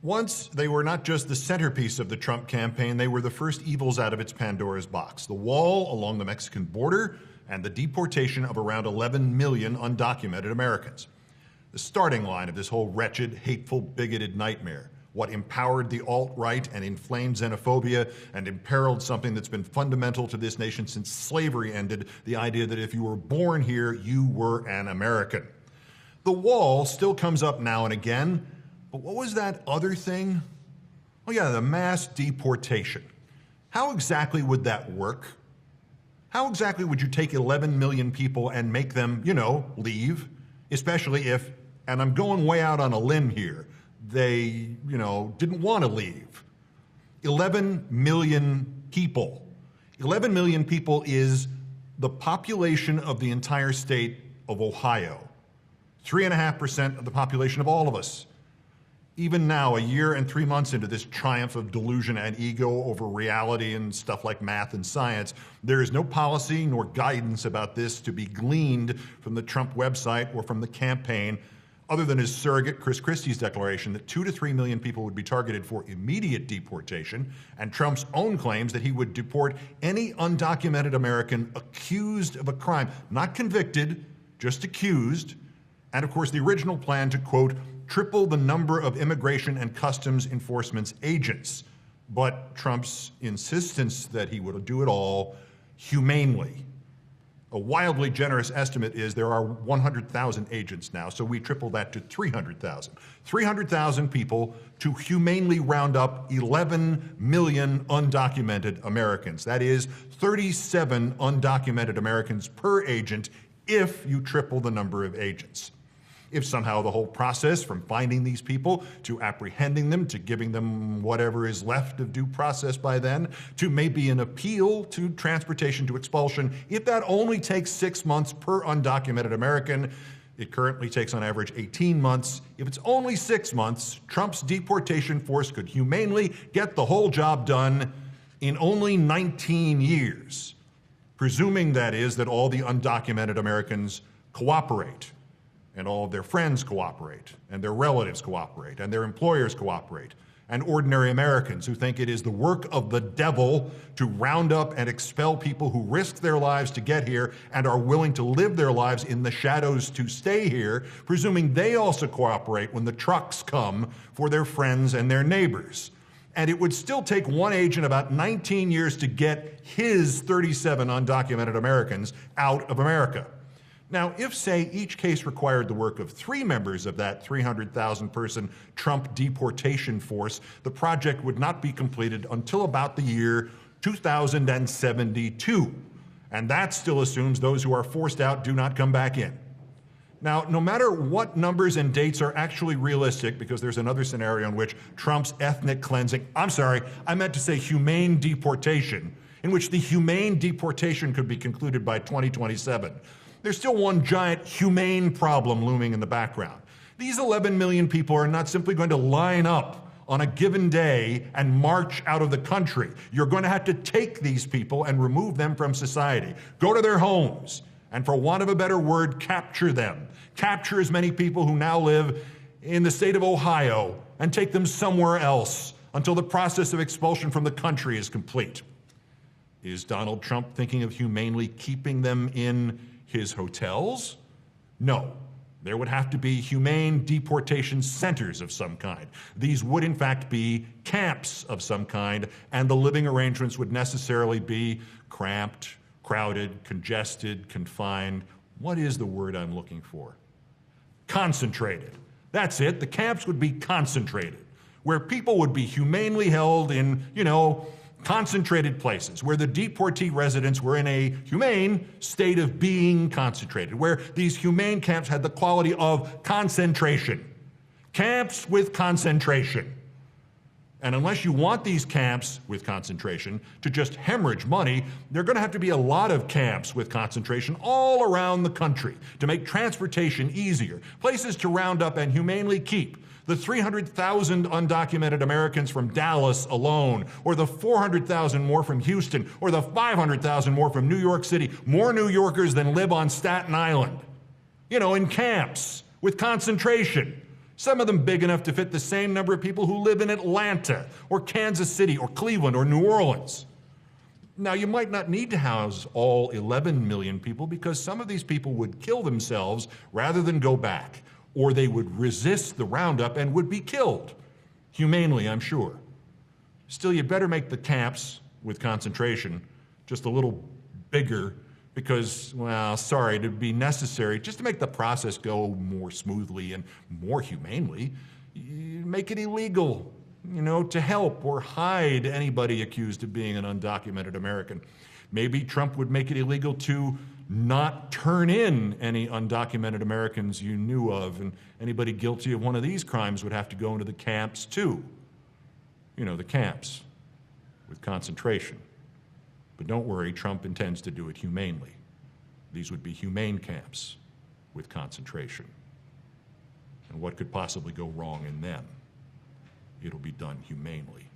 Once, they were not just the centerpiece of the Trump campaign, they were the first evils out of its Pandora's box. The wall along the Mexican border and the deportation of around 11 million undocumented Americans. The starting line of this whole wretched, hateful, bigoted nightmare. What empowered the alt-right and inflamed xenophobia and imperiled something that's been fundamental to this nation since slavery ended, the idea that if you were born here, you were an American. The wall still comes up now and again, but what was that other thing? Oh yeah, the mass deportation. How exactly would that work? How exactly would you take 11 million people and make them, leave? Especially if, and I'm going way out on a limb here, they, didn't want to leave. 11 million people. 11 million people is the population of the entire state of Ohio. 3.5% of the population of all of us. Even now, a year and 3 months into this triumph of delusion and ego over reality and stuff like math and science, there is no policy nor guidance about this to be gleaned from the Trump website or from the campaign, other than his surrogate Chris Christie's declaration that 2 to 3 million people would be targeted for immediate deportation, and Trump's own claims that he would deport any undocumented American accused of a crime, not convicted, just accused, and of course the original plan to, quote, triple the number of immigration and customs enforcement agents. But Trump's insistence that he would do it all humanely. A wildly generous estimate is there are 100,000 agents now, so we triple that to 300,000. 300,000 people to humanely round up 11 million undocumented Americans. That is 37 undocumented Americans per agent if you triple the number of agents. If somehow the whole process from finding these people to apprehending them to giving them whatever is left of due process by then to maybe an appeal to transportation to expulsion, if that only takes 6 months per undocumented American, it currently takes on average 18 months. If it's only 6 months, Trump's deportation force could humanely get the whole job done in only 19 years, presuming that is that all the undocumented Americans cooperate. And all of their friends cooperate, and their relatives cooperate, and their employers cooperate, and ordinary Americans who think it is the work of the devil to round up and expel people who risk their lives to get here and are willing to live their lives in the shadows to stay here, presuming they also cooperate when the trucks come for their friends and their neighbors. And it would still take one agent about 19 years to get his 37 undocumented Americans out of America. Now, if, say, each case required the work of 3 members of that 300,000-person Trump deportation force, the project would not be completed until about the year 2072. And that still assumes those who are forced out do not come back in. Now, no matter what numbers and dates are actually realistic, because there's another scenario in which Trump's ethnic cleansing, I meant to say humane deportation, in which the humane deportation could be concluded by 2027. There's still one giant humane problem looming in the background. These 11 million people are not simply going to line up on a given day and march out of the country. You're going to have to take these people and remove them from society. Go to their homes, and for want of a better word, capture them. Capture as many people who now live in the state of Ohio and take them somewhere else until the process of expulsion from the country is complete. Is Donald Trump thinking of humanely keeping them in his hotels? No. There would have to be humane deportation centers of some kind. These would, in fact, be camps of some kind, and the living arrangements would necessarily be cramped, crowded, congested, confined. What is the word I'm looking for? Concentrated. That's it. The camps would be concentrated, where people would be humanely held in, concentrated places, where the deportee residents were in a humane state of being concentrated, where these humane camps had the quality of concentration. Camps with concentration. And unless you want these camps with concentration to just hemorrhage money, there are going to have to be a lot of camps with concentration all around the country to make transportation easier, places to round up and humanely keep the 300,000 undocumented Americans from Dallas alone, or the 400,000 more from Houston, or the 500,000 more from New York City, more New Yorkers than live on Staten Island, in camps with concentration, Some of them big enough to fit the same number of people who live in Atlanta or Kansas City or Cleveland or New Orleans. Now, you might not need to house all 11 million people because some of these people would kill themselves rather than go back, or they would resist the roundup and would be killed. Humanely, I'm sure. Still, you better make the camps with concentration just a little bigger because, well, sorry, it'd be necessary just to make the process go more smoothly and more humanely. You make it illegal, to help or hide anybody accused of being an undocumented American. Maybe Trump would make it illegal to not turn in any undocumented Americans you knew of, and anybody guilty of one of these crimes would have to go into the camps too. The camps with concentration. But don't worry, Trump intends to do it humanely. These would be humane camps with concentration. And what could possibly go wrong in them? It'll be done humanely.